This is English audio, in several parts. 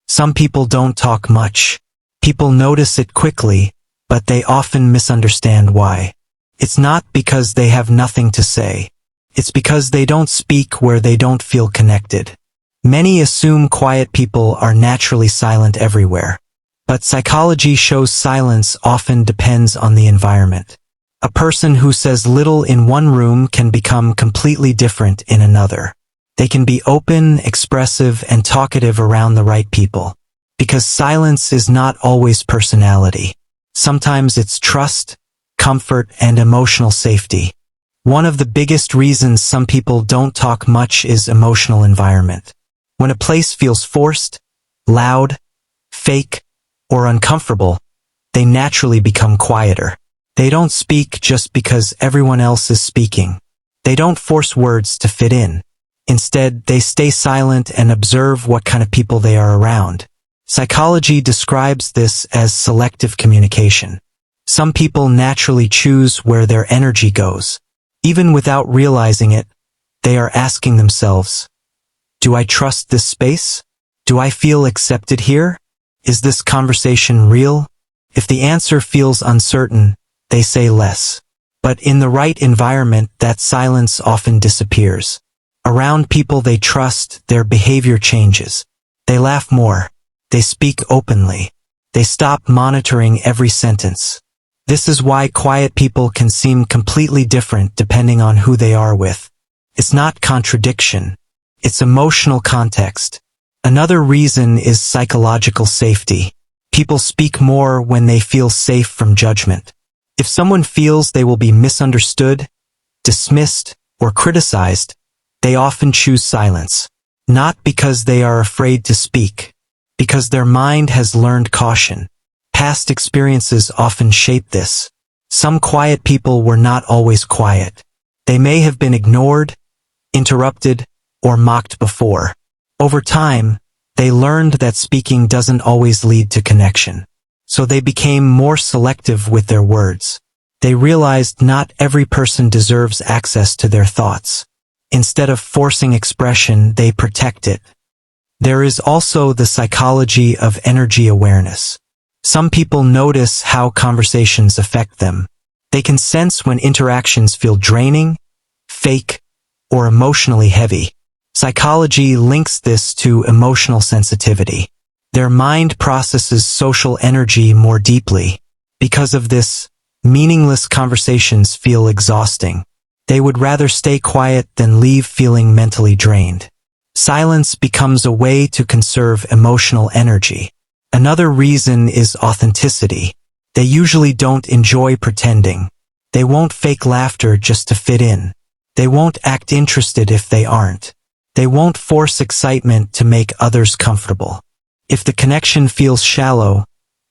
Some people don't talk much. People notice it quickly, but they often misunderstand why. It's not because they have nothing to say. It's because they don't speak where they don't feel connected. Many assume quiet people are naturally silent everywhere. But psychology shows silence often depends on the environment. A person who says little in one room can become completely different in another. They can be open, expressive, and talkative around the right people. Because silence is not always personality. Sometimes it's trust, comfort, and emotional safety. One of the biggest reasons some people don't talk much is emotional environment. When a place feels forced, loud, fake, or uncomfortable, they naturally become quieter. They don't speak just because everyone else is speaking. They don't force words to fit in. Instead, they stay silent and observe what kind of people they are around. Psychology describes this as selective communication. Some people naturally choose where their energy goes. Even without realizing it, they are asking themselves, do I trust this space? Do I feel accepted here? Is this conversation real? If the answer feels uncertain, they say less. But in the right environment, that silence often disappears. Around people they trust, their behavior changes. They laugh more. They speak openly. They stop monitoring every sentence. This is why quiet people can seem completely different depending on who they are with. It's not contradiction. It's emotional context. Another reason is psychological safety. People speak more when they feel safe from judgment. If someone feels they will be misunderstood, dismissed, or criticized, they often choose silence. Not because they are afraid to speak, because their mind has learned caution. Past experiences often shape this. Some quiet people were not always quiet. They may have been ignored, interrupted, or mocked before. Over time, they learned that speaking doesn't always lead to connection. So they became more selective with their words. They realized not every person deserves access to their thoughts. Instead of forcing expression, they protect it. There is also the psychology of energy awareness. Some people notice how conversations affect them. They can sense when interactions feel draining, fake, or emotionally heavy. Psychology links this to emotional sensitivity. Their mind processes social energy more deeply. Because of this, meaningless conversations feel exhausting. They would rather stay quiet than leave feeling mentally drained. Silence becomes a way to conserve emotional energy. Another reason is authenticity. They usually don't enjoy pretending. They won't fake laughter just to fit in. They won't act interested if they aren't. They won't force excitement to make others comfortable. If the connection feels shallow,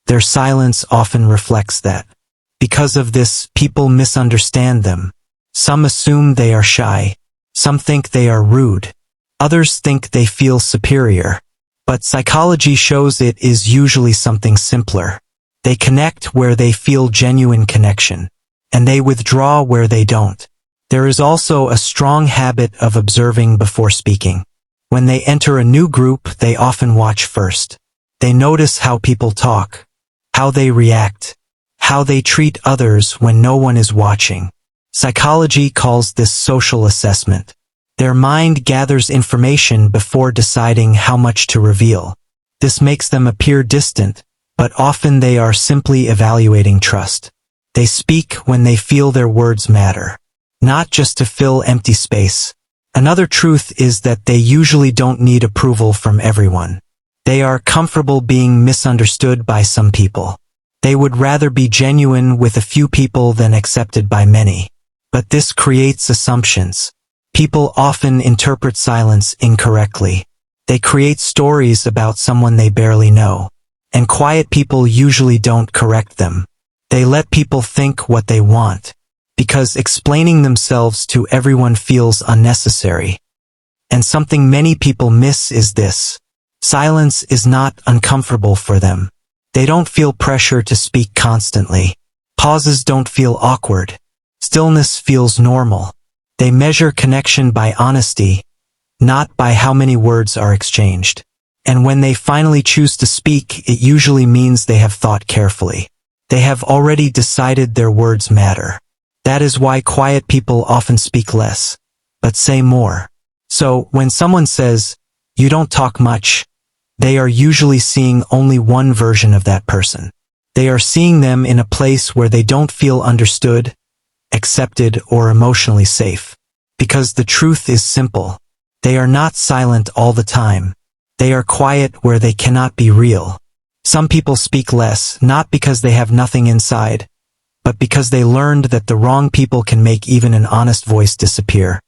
their silence often reflects that. Because of this, people misunderstand them. Some assume they are shy. Some think they are rude. Others think they feel superior. But psychology shows it is usually something simpler. They connect where they feel genuine connection, and they withdraw where they don't. There is also a strong habit of observing before speaking. When they enter a new group, they often watch first. They notice how people talk, how they react, how they treat others when no one is watching. Psychology calls this social assessment. Their mind gathers information before deciding how much to reveal. This makes them appear distant, but often they are simply evaluating trust. They speak when they feel their words matter, not just to fill empty space. Another truth is that they usually don't need approval from everyone. They are comfortable being misunderstood by some people. They would rather be genuine with a few people than accepted by many. But this creates assumptions. People often interpret silence incorrectly. They create stories about someone they barely know. And quiet people usually don't correct them. They let people think what they want, because explaining themselves to everyone feels unnecessary. And something many people miss is this. Silence is not uncomfortable for them. They don't feel pressure to speak constantly. Pauses don't feel awkward. Stillness feels normal. They measure connection by honesty, not by how many words are exchanged. And when they finally choose to speak, it usually means they have thought carefully. They have already decided their words matter. That is why quiet people often speak less, but say more. So, when someone says, "You don't talk much," they are usually seeing only one version of that person. They are seeing them in a place where they don't feel understood, accepted, or emotionally safe. Because the truth is simple. They are not silent all the time. They are quiet where they cannot be real. Some people speak less, not because they have nothing inside, but because they learned that the wrong people can make even an honest voice disappear.